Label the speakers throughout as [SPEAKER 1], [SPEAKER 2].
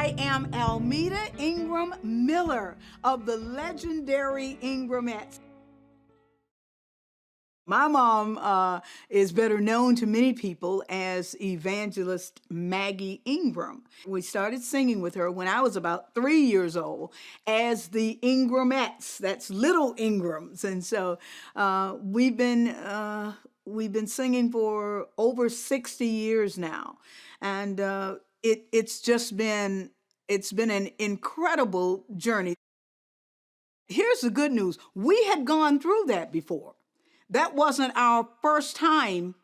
[SPEAKER 1] I am Almeta Ingram-Miller of the Legendary Ingramettes. My mom is better known to many people as evangelist Maggie Ingram. We started singing with her when I was about 3 years old as the Ingramettes. That's little Ingrams, and so we've been singing for over 60 years now, and it's been an incredible journey. Here's the good news: we had gone through that before. That wasn't our first time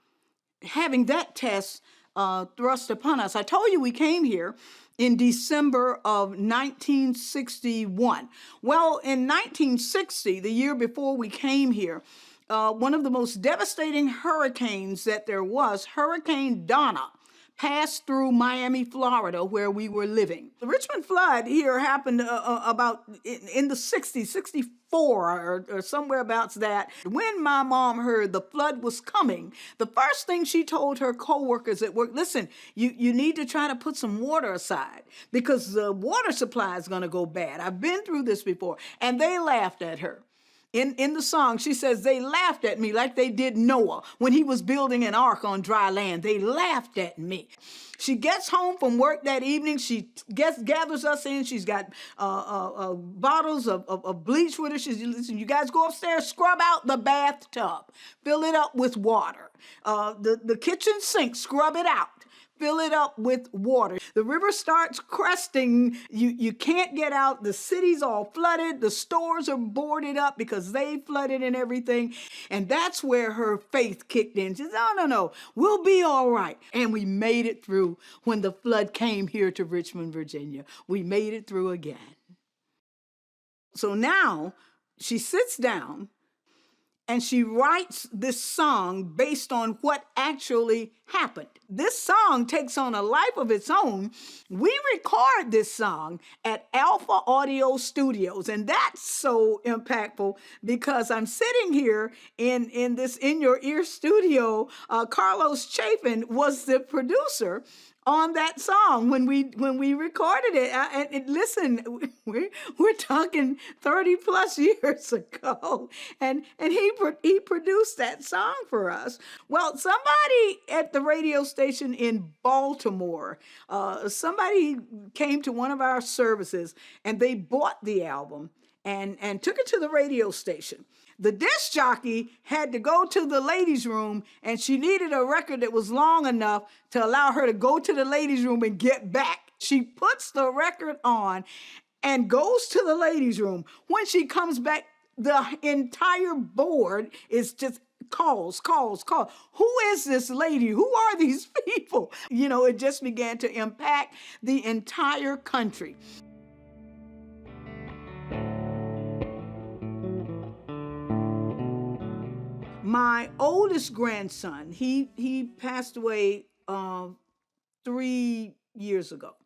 [SPEAKER 1] having that test thrust upon us. I told you we came here in December of 1961. Well, in 1960, the year before we came here, one of the most devastating hurricanes that there was, Hurricane Donna, passed through Miami, Florida, where we were living. The Richmond flood here happened about in the 60s, 64 or somewhere about that. When my mom heard the flood was coming, the first thing she told her co-workers at work, listen, you need to try to put some water aside because the water supply is going to go bad. I've been through this before. And they laughed at her. In the song, she says, they laughed at me like they did Noah when he was building an ark on dry land. They laughed at me. She gets home from work that evening. She gathers us in. She's got bottles of bleach with her. She says, listen, you guys go upstairs, scrub out the bathtub, fill it up with water. The kitchen sink, scrub it out. Fill it up with water. The river starts cresting. You can't get out. The city's all flooded. The stores are boarded up because they flooded and everything. And that's where her faith kicked in. She said, no, we'll be all right. And we made it through when the flood came here to Richmond, Virginia. We made it through again. So now she sits down and she writes this song based on what actually happened. This song takes on a life of its own. We record this song at Alpha Audio Studios, and that's so impactful because I'm sitting here in this In Your Ear studio. Carlos Chafin was the producer on that song when we recorded it. And listen, we're talking 30 plus years ago, and he produced that song for us. Well, somebody at the radio station in Baltimore, somebody came to one of our services and they bought the album and took it to the radio station. The disc jockey had to go to the ladies' room, and she needed a record that was long enough to allow her to go to the ladies' room and get back. She puts the record on and goes to the ladies' room. When she comes back, the entire board is just calls. Who is this lady? Who are these people? You know, it just began to impact the entire country. My oldest grandson, he passed away 3 years ago.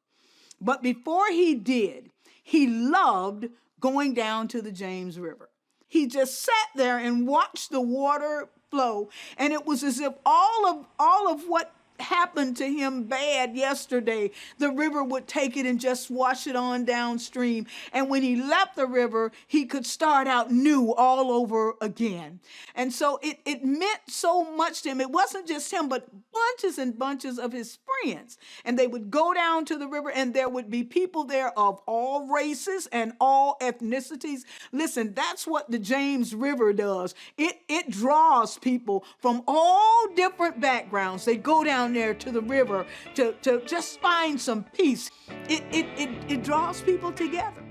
[SPEAKER 1] But before he did, he loved going down to the James River. He just sat there and watched the water flow, and it was as if all of what happened to him bad yesterday, the river would take it and just wash it on downstream. And when he left the river, he could start out new all over again. And so it meant so much to him. It wasn't just him, but bunches and bunches of his friends. And they would go down to the river, and there would be people there of all races and all ethnicities. Listen, that's what the James River does. It draws people from all different backgrounds. They go down there to the river to just find some peace. It draws people together.